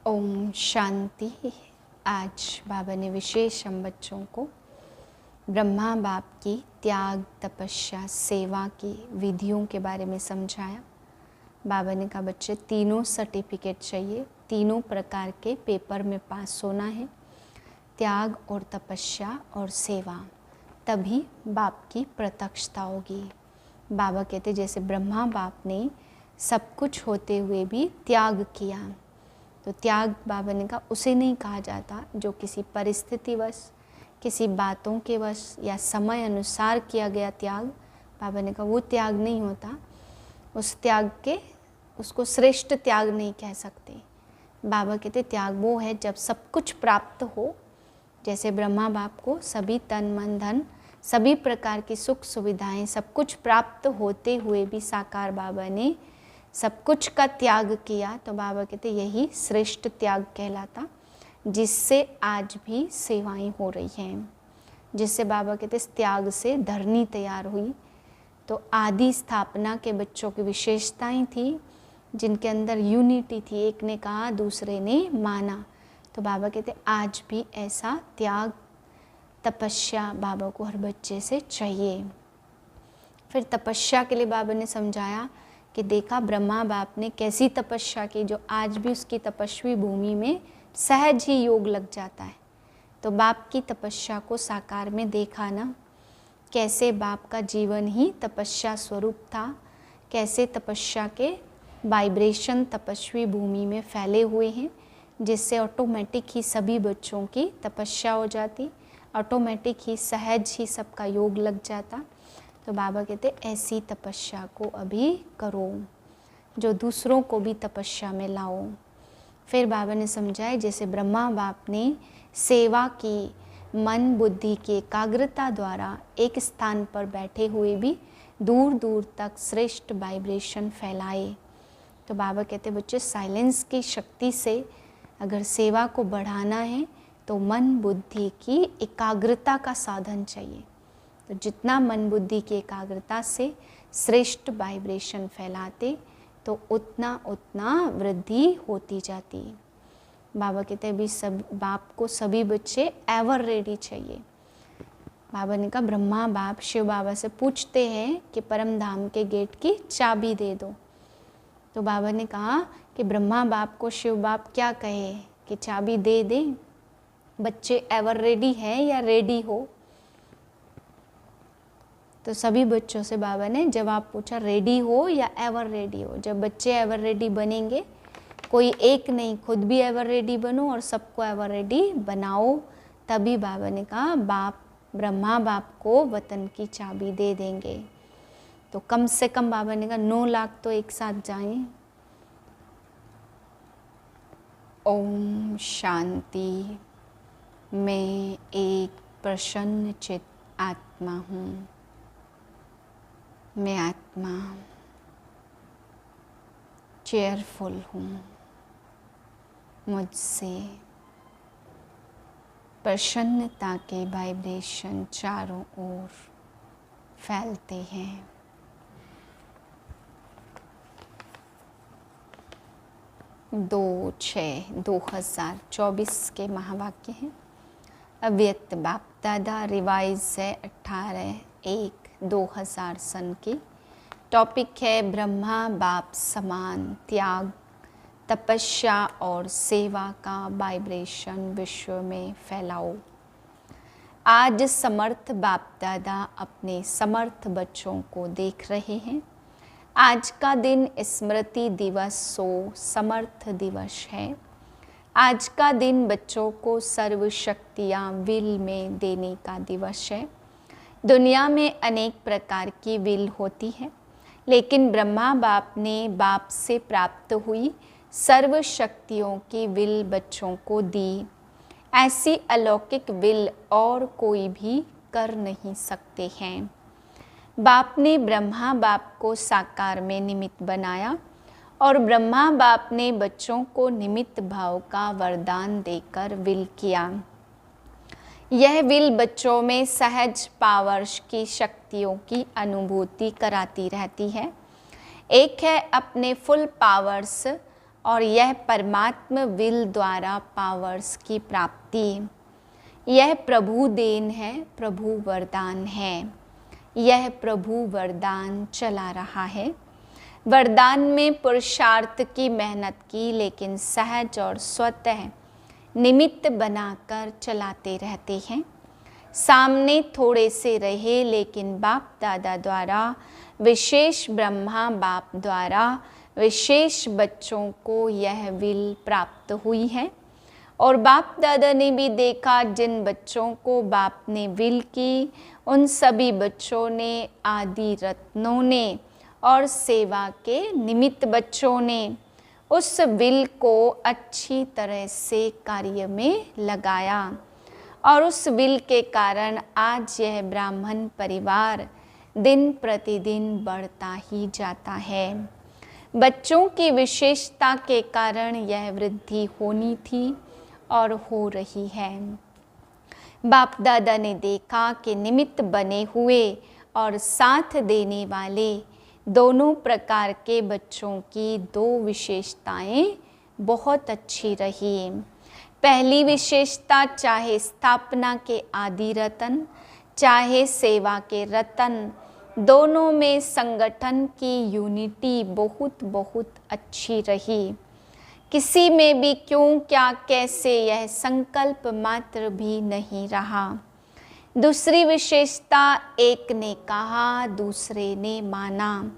ओम शांति। आज बाबा ने विशेष हम बच्चों को ब्रह्मा बाप की त्याग, तपस्या, सेवा की विधियों के बारे में समझाया। बाबा ने कहा बच्चे तीनों सर्टिफिकेट चाहिए, तीनों प्रकार के पेपर में पास होना है, त्याग और तपस्या और सेवा, तभी बाप की प्रत्यक्षता होगी। बाबा कहते जैसे ब्रह्मा बाप ने सब कुछ होते हुए भी त्याग किया, तो त्याग बाबा ने कहा उसे नहीं कहा जाता जो किसी परिस्थितिवश, किसी बातों के वश या समय अनुसार किया गया त्याग। बाबा ने कहा वो त्याग नहीं होता, उस त्याग के उसको श्रेष्ठ त्याग नहीं कह सकते। बाबा कहते त्याग वो है जब सब कुछ प्राप्त हो, जैसे ब्रह्मा बाप को सभी तन मन धन सभी प्रकार की सुख सुविधाएं सब कुछ प्राप्त होते हुए भी साकार बाबा ने सब कुछ का त्याग किया, तो बाबा कहते यही श्रेष्ठ त्याग कहलाता, जिससे आज भी सेवाएं हो रही हैं, जिससे बाबा कहते इस त्याग से धरनी तैयार हुई। तो आदि स्थापना के बच्चों की विशेषताएं थी, जिनके अंदर यूनिटी थी, एक ने कहा दूसरे ने माना। तो बाबा कहते आज भी ऐसा त्याग तपस्या बाबा को हर बच्चे से चाहिए। फिर तपस्या के लिए बाबा ने समझाया कि देखा ब्रह्मा बाप ने कैसी तपस्या की, जो आज भी उसकी तपस्वी भूमि में सहज ही योग लग जाता है। तो बाप की तपस्या को साकार में देखा ना, कैसे बाप का जीवन ही तपस्या स्वरूप था, कैसे तपस्या के वाइब्रेशन तपस्वी भूमि में फैले हुए हैं, जिससे ऑटोमेटिक ही सभी बच्चों की तपस्या हो जाती, ऑटोमेटिक ही सहज ही सबका योग लग जाता। तो बाबा कहते ऐसी तपस्या को अभी करो जो दूसरों को भी तपस्या में लाओ। फिर बाबा ने समझाया जैसे ब्रह्मा बाप ने सेवा की, मन बुद्धि की एकाग्रता द्वारा एक स्थान पर बैठे हुए भी दूर दूर तक श्रेष्ठ वाइब्रेशन फैलाए। तो बाबा कहते बच्चे साइलेंस की शक्ति से अगर सेवा को बढ़ाना है तो मन बुद्धि की एकाग्रता का साधन चाहिए। तो जितना मन बुद्धि की एकाग्रता से श्रेष्ठ वाइब्रेशन फैलाते तो उतना उतना वृद्धि होती जाती। बाबा कहते हैं भी सब बाप को सभी बच्चे एवर रेडी चाहिए। बाबा ने कहा ब्रह्मा बाप शिव बाबा से पूछते हैं कि परम धाम के गेट की चाबी दे दो। तो बाबा ने कहा कि ब्रह्मा बाप को शिव बाप क्या कहे कि चाबी दे दें, बच्चे एवर रेडी हैं या रेडी हो। तो सभी बच्चों से बाबा ने जवाब पूछा रेडी हो या एवर रेडी हो। जब बच्चे एवर रेडी बनेंगे, कोई एक नहीं, खुद भी एवर रेडी बनो और सबको एवर रेडी बनाओ, तभी बाबा ने कहा बाप ब्रह्मा बाप को वतन की चाबी दे देंगे। तो कम से कम बाबा ने कहा 9 लाख तो एक साथ जाएं। ओम शांति। मैं एक प्रसन्न चित्त आत्मा हूँ। मैं आत्मा चेयरफुल हूँ। मुझसे प्रसन्नता के वाइब्रेशन चारों ओर फैलते हैं। दो 6/2024 के महावाक्य हैं। अव्यक्त बाप दादा रिवाइज है 18/1/2000 सन की। टॉपिक है ब्रह्मा बाप समान त्याग, तपस्या और सेवा का वाइब्रेशन विश्व में फैलाओ। आज समर्थ बाप दादा अपने समर्थ बच्चों को देख रहे हैं। आज का दिन स्मृति दिवस सो समर्थ दिवस है। आज का दिन बच्चों को सर्व शक्तियाँ विल में देने का दिवस है। दुनिया में अनेक प्रकार की विल होती है, लेकिन ब्रह्मा बाप ने बाप से प्राप्त हुई सर्व शक्तियों की विल बच्चों को दी। ऐसी अलौकिक विल और कोई भी कर नहीं सकते हैं। बाप ने ब्रह्मा बाप को साकार में निमित्त बनाया और ब्रह्मा बाप ने बच्चों को निमित्त भाव का वरदान देकर विल किया। यह विल बच्चों में सहज पावर्स की शक्तियों की अनुभूति कराती रहती है। एक है अपने फुल पावर्स और यह परमात्म विल द्वारा पावर्स की प्राप्ति। यह प्रभु देन है, प्रभु वरदान है। यह प्रभु वरदान चला रहा है। वरदान में पुरुषार्थ की मेहनत की, लेकिन सहज और स्वतः निमित्त बनाकर चलाते रहते हैं। सामने थोड़े से रहे, लेकिन बाप दादा द्वारा, विशेष ब्रह्मा बाप द्वारा विशेष बच्चों को यह विल प्राप्त हुई है। और बाप दादा ने भी देखा, जिन बच्चों को बाप ने विल की, उन सभी बच्चों ने, आदि रत्नों ने और सेवा के निमित्त बच्चों ने उस विल को अच्छी तरह से कार्य में लगाया। और उस विल के कारण आज यह ब्राह्मण परिवार दिन प्रतिदिन बढ़ता ही जाता है। बच्चों की विशेषता के कारण यह वृद्धि होनी थी और हो रही है। बाप दादा ने देखा कि निमित्त बने हुए और साथ देने वाले दोनों प्रकार के बच्चों की दो विशेषताएं बहुत अच्छी रही। पहली विशेषता, चाहे स्थापना के आदि रतन, चाहे सेवा के रतन, दोनों में संगठन की यूनिटी बहुत बहुत अच्छी रही। किसी में भी क्यों, क्या, कैसे, यह संकल्प मात्र भी नहीं रहा। दूसरी विशेषता, एक ने कहा, दूसरे ने माना।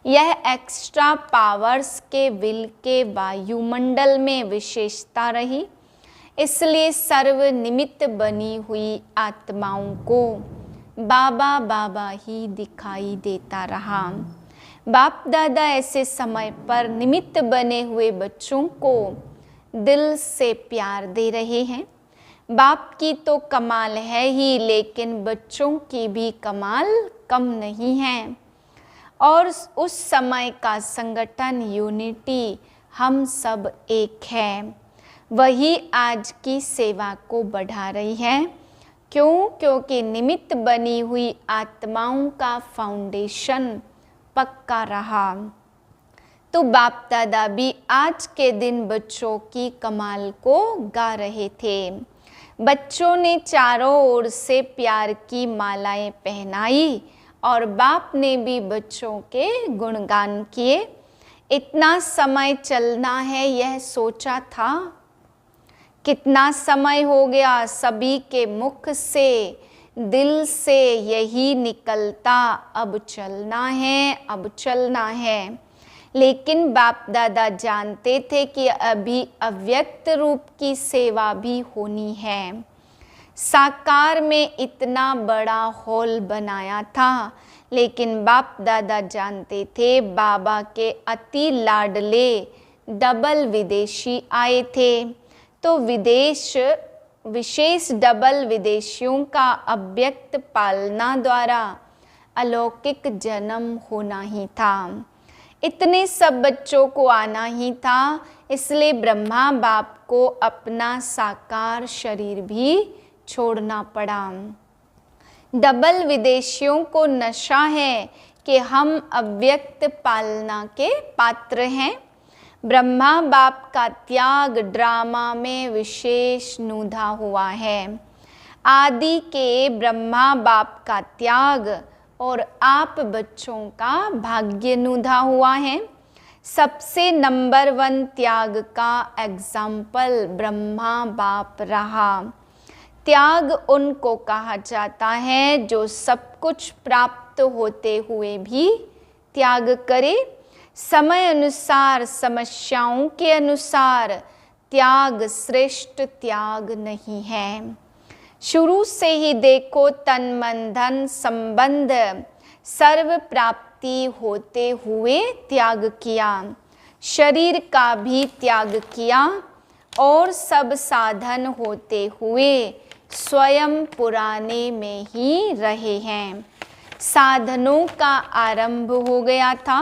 यह एक्स्ट्रा पावर्स के विल के वायुमंडल में विशेषता रही। इसलिए सर्व निमित्त बनी हुई आत्माओं को बाबा बाबा ही दिखाई देता रहा। बाप दादा ऐसे समय पर निमित्त बने हुए बच्चों को दिल से प्यार दे रहे हैं। बाप की तो कमाल है ही, लेकिन बच्चों की भी कमाल कम नहीं है। और उस समय का संगठन, यूनिटी, हम सब एक है, वही आज की सेवा को बढ़ा रही है। क्यों? क्योंकि निमित्त बनी हुई आत्माओं का फाउंडेशन पक्का रहा। तो बाप दादा भी आज के दिन बच्चों की कमाल को गा रहे थे। बच्चों ने चारों ओर से प्यार की मालाएं पहनाई और बाप ने भी बच्चों के गुणगान किए। इतना समय चलना है, यह सोचा था? कितना समय हो गया, सभी के मुख से, दिल से यही निकलता, अब चलना है, अब चलना है। लेकिन बाप दादा जानते थे कि अभी अव्यक्त रूप की सेवा भी होनी है। साकार में इतना बड़ा हॉल बनाया था, लेकिन बाप दादा जानते थे बाबा के अति लाडले डबल विदेशी आए थे। तो विशेष डबल विदेशियों का अव्यक्त पालना द्वारा अलौकिक जन्म होना ही था। इतने सब बच्चों को आना ही था। इसलिए ब्रह्मा बाप को अपना साकार शरीर भी छोड़ना पड़ा। डबल विदेशियों को नशा है कि हम अव्यक्त पालना के पात्र हैं। ब्रह्मा बाप का त्याग ड्रामा में विशेष नुधा हुआ है। आदि के ब्रह्मा बाप का त्याग और आप बच्चों का भाग्य नुधा हुआ है। सबसे नंबर 1 त्याग का एग्जाम्पल ब्रह्मा बाप रहा। त्याग उनको कहा जाता है जो सब कुछ प्राप्त होते हुए भी त्याग करे। समय अनुसार, समस्याओं के अनुसार त्याग श्रेष्ठ त्याग नहीं है। शुरू से ही देखो, तन मन धन संबंध सर्व प्राप्ति होते हुए त्याग किया, शरीर का भी त्याग किया और सब साधन होते हुए स्वयं पुराने में ही रहे हैं। साधनों का आरंभ हो गया था,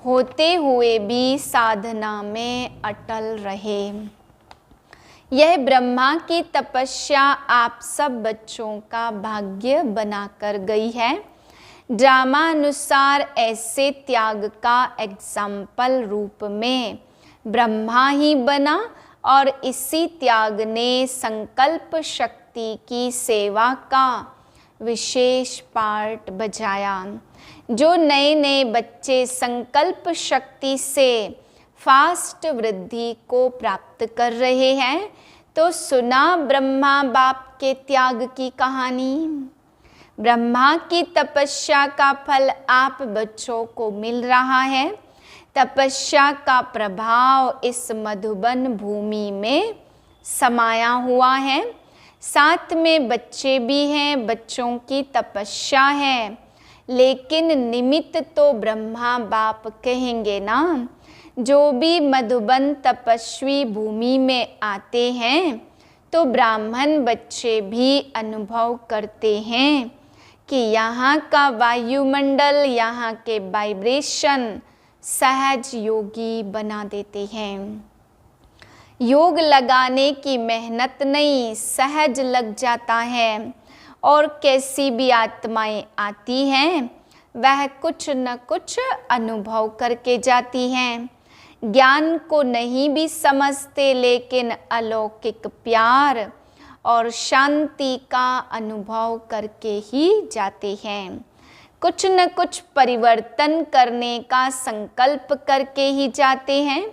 होते हुए भी साधना में अटल रहे। यह ब्रह्मा की तपस्या आप सब बच्चों का भाग्य बनाकर गई है। ड्रामा अनुसार ऐसे त्याग का एग्जाम्पल रूप में ब्रह्मा ही बना और इसी त्याग ने संकल्प शक्ति की सेवा का विशेष पार्ट बजाया। जो नए नए बच्चे संकल्प शक्ति से फास्ट वृद्धि को प्राप्त कर रहे हैं, तो सुना ब्रह्मा बाप के त्याग की कहानी। ब्रह्मा की तपस्या का फल आप बच्चों को मिल रहा है। तपस्या का प्रभाव इस मधुबन भूमि में समाया हुआ है। साथ में बच्चे भी हैं, बच्चों की तपस्या है, लेकिन निमित्त तो ब्रह्मा बाप कहेंगे ना। जो भी मधुबन तपस्वी भूमि में आते हैं तो ब्राह्मण बच्चे भी अनुभव करते हैं कि यहाँ का वायुमंडल, यहाँ के वाइब्रेशन सहज योगी बना देते हैं। योग लगाने की मेहनत नहीं, सहज लग जाता है। और कैसी भी आत्माएं आती हैं वह कुछ न कुछ अनुभव करके जाती हैं। ज्ञान को नहीं भी समझते, लेकिन अलौकिक प्यार और शांति का अनुभव करके ही जाते हैं। कुछ न कुछ परिवर्तन करने का संकल्प करके ही जाते हैं।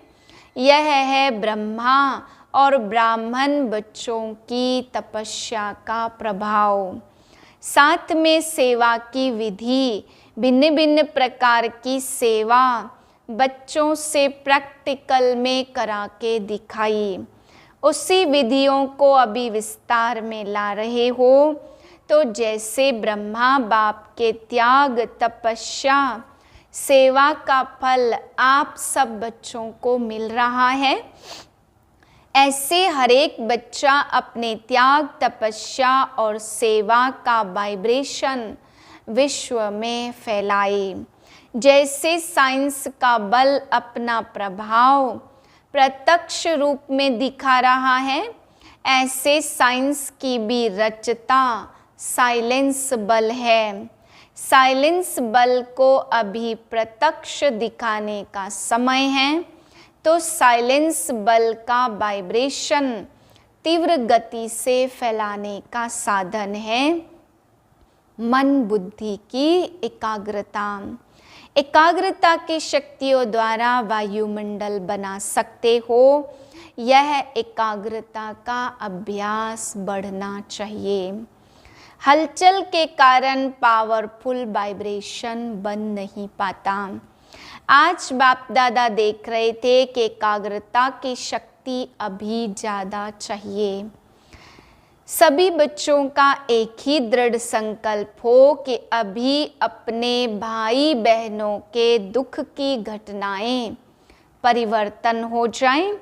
यह है ब्रह्मा और ब्राह्मण बच्चों की तपस्या का प्रभाव। साथ में सेवा की विधि, भिन्न भिन्न प्रकार की सेवा बच्चों से प्रैक्टिकल में करा के दिखाई। उसी विधियों को अभी विस्तार में ला रहे हो। तो जैसे ब्रह्मा बाप के त्याग, तपस्या, सेवा का फल आप सब बच्चों को मिल रहा है, ऐसे हर एक बच्चा अपने त्याग, तपस्या और सेवा का वाइब्रेशन विश्व में फैलाए। जैसे साइंस का बल अपना प्रभाव प्रत्यक्ष रूप में दिखा रहा है, ऐसे साइंस की भी रचता साइलेंस बल है। साइलेंस बल को अभी प्रत्यक्ष दिखाने का समय है। तो साइलेंस बल का वाइब्रेशन तीव्र गति से फैलाने का साधन है मन बुद्धि की एकाग्रता। एकाग्रता की शक्तियों द्वारा वायुमंडल बना सकते हो। यह एकाग्रता का अभ्यास बढ़ना चाहिए। हलचल के कारण पावरफुल वाइब्रेशन बन नहीं पाता। आज बाप दादा देख रहे थे कि एकाग्रता की शक्ति अभी ज़्यादा चाहिए। सभी बच्चों का एक ही दृढ़ संकल्प हो कि अभी अपने भाई बहनों के दुख की घटनाएं परिवर्तन हो जाएं,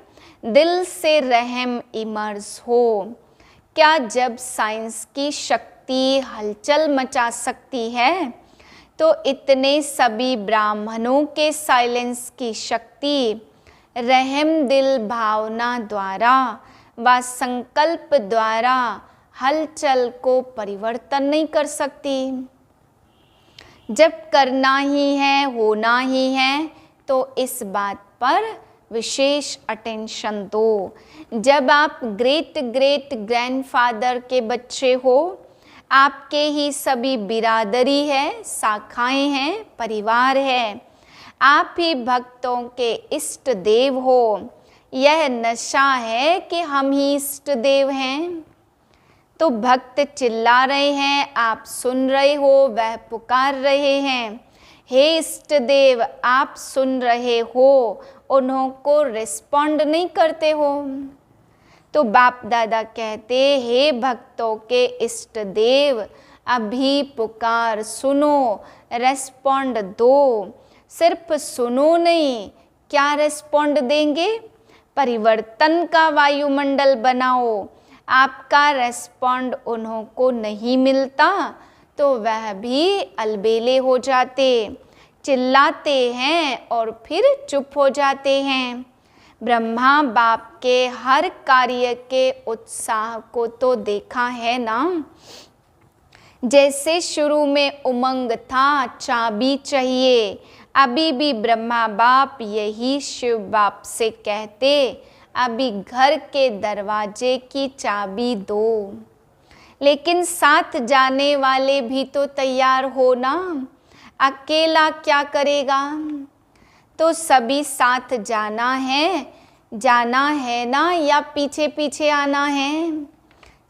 दिल से रहम इमर्ज हो। क्या जब साइंस की शक्ति हलचल मचा सकती है, तो इतने सभी ब्राह्मणों के साइलेंस की शक्ति रहम दिल भावना द्वारा व संकल्प द्वारा हलचल को परिवर्तन नहीं कर सकती। जब करना ही है, होना ही है, तो इस बात पर विशेष अटेंशन दो। जब आप ग्रेट ग्रेट ग्रैंडफादर के बच्चे हो, आपके ही सभी बिरादरी है, शाखाएं हैं, परिवार है, आप ही भक्तों के इष्ट देव हो। यह नशा है कि हम ही इष्ट देव हैं। तो भक्त चिल्ला रहे हैं, आप सुन रहे हो, वह पुकार रहे हैं, हे इष्ट देव आप सुन रहे हो, उन्हों को रिस्पॉन्ड नहीं करते हो। तो बाप दादा कहते, हे भक्तों के इष्ट देव अभी पुकार सुनो, रेस्पॉन्ड दो। सिर्फ सुनो नहीं, क्या रेस्पॉन्ड देंगे? परिवर्तन का वायुमंडल बनाओ। आपका रेस्पॉन्ड उन्हों को नहीं मिलता तो वह भी अलबेले हो जाते, चिल्लाते हैं और फिर चुप हो जाते हैं। ब्रह्मा बाप के हर कार्य के उत्साह को तो देखा है ना। जैसे शुरू में उमंग था, चाबी चाहिए, अभी भी ब्रह्मा बाप यही शिव बाप से कहते, अभी घर के दरवाजे की चाबी दो। लेकिन साथ जाने वाले भी तो तैयार हो ना, अकेला क्या करेगा? तो सभी साथ जाना है ना, या पीछे पीछे आना है?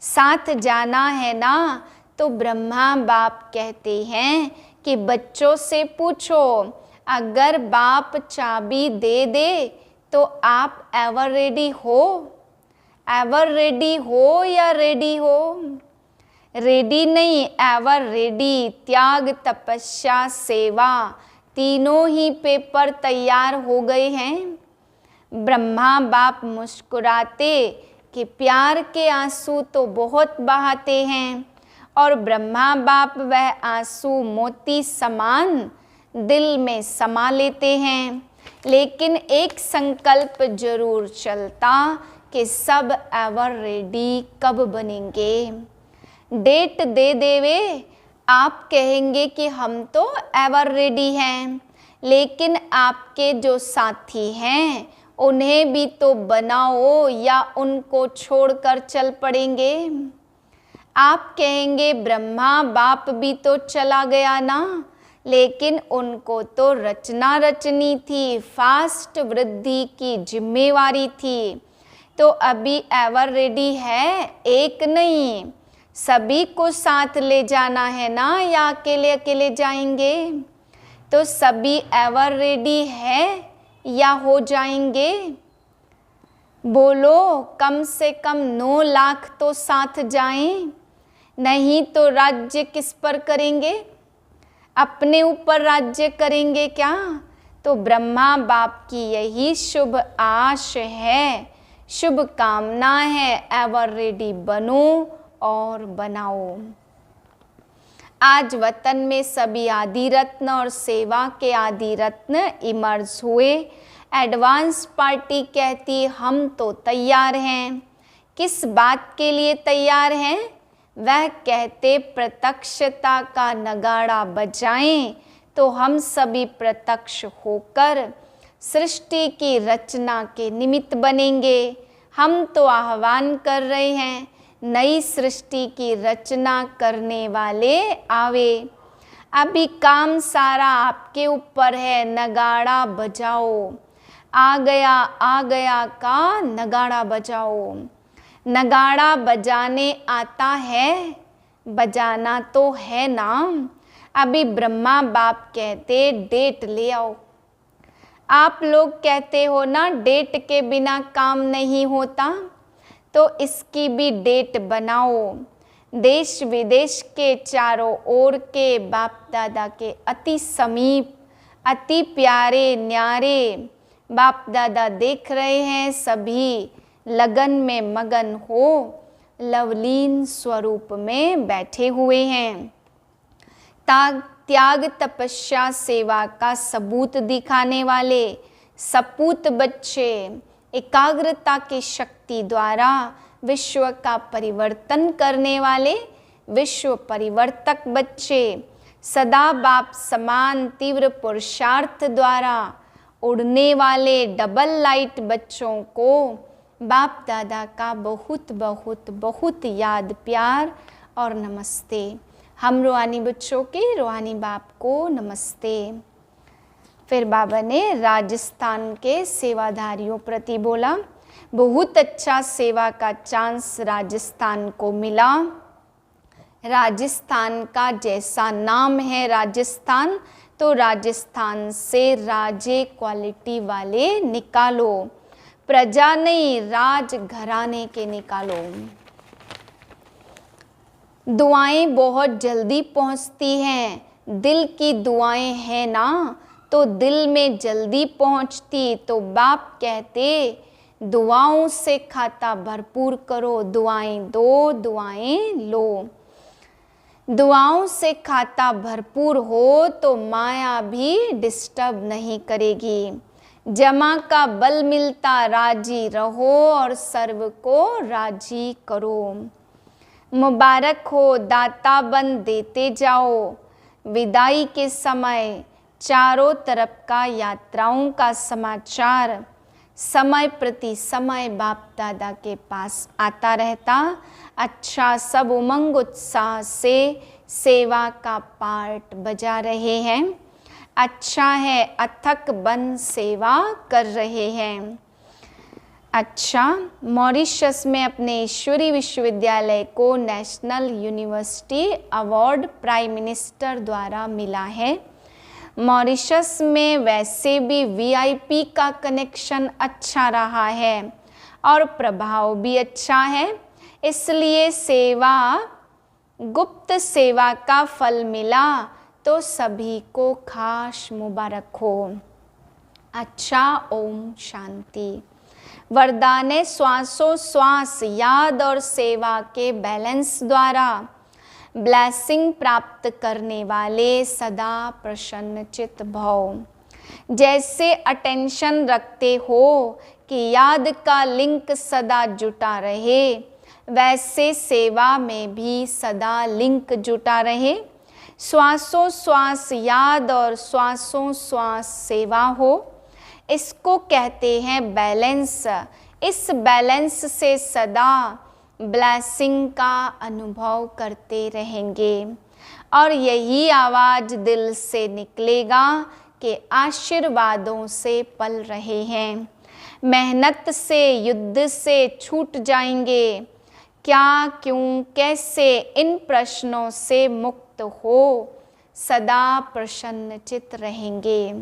साथ जाना है ना। तो ब्रह्मा बाप कहते हैं कि बच्चों से पूछो, अगर बाप चाबी दे दे तो आप एवर रेडी हो? एवर रेडी हो या रेडी हो? रेडी नहीं, एवर रेडी। त्याग, तपस्या, सेवा, तीनों ही पेपर तैयार हो गए हैं। ब्रह्मा बाप मुस्कुराते कि प्यार के आंसू तो बहुत बहाते हैं, और ब्रह्मा बाप वह आंसू मोती समान दिल में समा लेते हैं। लेकिन एक संकल्प जरूर चलता कि सब एवर रेडी कब बनेंगे। डेट दे देवे, आप कहेंगे कि हम तो एवर रेडी हैं, लेकिन आपके जो साथी हैं उन्हें भी तो बनाओ, या उनको छोड़कर चल पड़ेंगे। आप कहेंगे ब्रह्मा बाप भी तो चला गया ना, लेकिन उनको तो रचना रचनी थी, फास्ट वृद्धि की जिम्मेवारी थी। तो अभी एवर रेडी है, एक नहीं, सभी को साथ ले जाना है ना, या अकेले अकेले जाएंगे? तो सभी एवर रेडी है या हो जाएंगे? बोलो, कम से कम 9 लाख तो साथ जाएं, नहीं तो राज्य किस पर करेंगे? अपने ऊपर राज्य करेंगे क्या? तो ब्रह्मा बाप की यही शुभ आश है, शुभ कामना है, एवर रेडी बनो और बनाओ। आज वतन में सभी आदि रत्न और सेवा के आदि रत्न इमर्ज हुए। एडवांस पार्टी कहती हम तो तैयार हैं। किस बात के लिए तैयार हैं? वह कहते प्रत्यक्षता का नगाड़ा बजाएं तो हम सभी प्रत्यक्ष होकर सृष्टि की रचना के निमित्त बनेंगे। हम तो आह्वान कर रहे हैं, नई सृष्टि की रचना करने वाले आवे। अभी काम सारा आपके ऊपर है, नगाड़ा बजाओ। आ गया का नगाड़ा बजाओ। नगाड़ा बजाने आता है, बजाना तो है ना। अभी ब्रह्मा बाप कहते डेट ले आओ। आप लोग कहते हो ना डेट के बिना काम नहीं होता, तो इसकी भी डेट बनाओ। देश विदेश के चारों ओर के बाप दादा के अति समीप, अति प्यारे न्यारे बाप दादा देख रहे हैं। सभी लगन में मगन हो लवलीन स्वरूप में बैठे हुए हैं। त्याग, तपस्या, सेवा का सबूत दिखाने वाले सपूत बच्चे, एकाग्रता की शक्ति द्वारा विश्व का परिवर्तन करने वाले विश्व परिवर्तक बच्चे, सदा बाप समान तीव्र पुरुषार्थ द्वारा उड़ने वाले डबल लाइट बच्चों को बाप दादा का बहुत बहुत बहुत याद, प्यार और नमस्ते। हम रूहानी बच्चों के रूहानी बाप को नमस्ते। फिर बाबा ने राजस्थान के सेवाधारियों प्रति बोला, बहुत अच्छा सेवा का चांस राजस्थान को मिला। राजस्थान का जैसा नाम है राजस्थान, तो राजस्थान से राजे क्वालिटी वाले निकालो। प्रजा नहीं, राज घराने के निकालो। दुआएं बहुत जल्दी पहुंचती हैं। दिल की दुआएं हैं ना, तो दिल में जल्दी पहुंचती। तो बाप कहते दुआओं से खाता भरपूर करो, दुआएं दो दुआएं लो। दुआओं से खाता भरपूर हो तो माया भी डिस्टर्ब नहीं करेगी। जमा का बल मिलता, राजी रहो और सर्व को राजी करो। मुबारक हो, दाता बन देते जाओ। विदाई के समय चारों तरफ का यात्राओं का समाचार समय प्रति समय बाप दादा के पास आता रहता। अच्छा, सब उमंग उत्साह से सेवा का पार्ट बजा रहे हैं। अच्छा है, अथक बन सेवा कर रहे हैं। अच्छा, मॉरिशस में अपने ईश्वरी विश्वविद्यालय को national university award prime minister द्वारा मिला है। मॉरिशस में वैसे भी वीआईपी का कनेक्शन अच्छा रहा है और प्रभाव भी अच्छा है, इसलिए सेवा, गुप्त सेवा का फल मिला तो सभी को खास मुबारक हो। अच्छा, ओम शांति। वरदाने श्वासोश्वास याद और सेवा के बैलेंस द्वारा ब्लेसिंग प्राप्त करने वाले सदा प्रसन्नचित भव। जैसे अटेंशन रखते हो कि याद का लिंक सदा जुटा रहे, वैसे सेवा में भी सदा लिंक जुटा रहे। श्वासोश्वास याद और श्वासोश्वास सेवा हो, इसको कहते हैं बैलेंस। इस बैलेंस से सदा ब्लेसिंग का अनुभव करते रहेंगे और यही आवाज़ दिल से निकलेगा कि आशीर्वादों से पल रहे हैं, मेहनत से, युद्ध से छूट जाएंगे। क्या, क्यों, कैसे, इन प्रश्नों से मुक्त हो सदा प्रसन्नचित रहेंगे।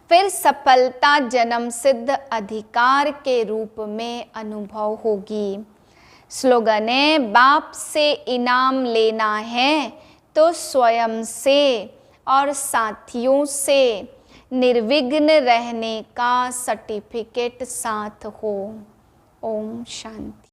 फिर सफलता जन्म सिद्ध अधिकार के रूप में अनुभव होगी। स्लोगन है, बाप से इनाम लेना है तो स्वयं से और साथियों से निर्विघ्न रहने का सर्टिफिकेट साथ हो। ओम शांति।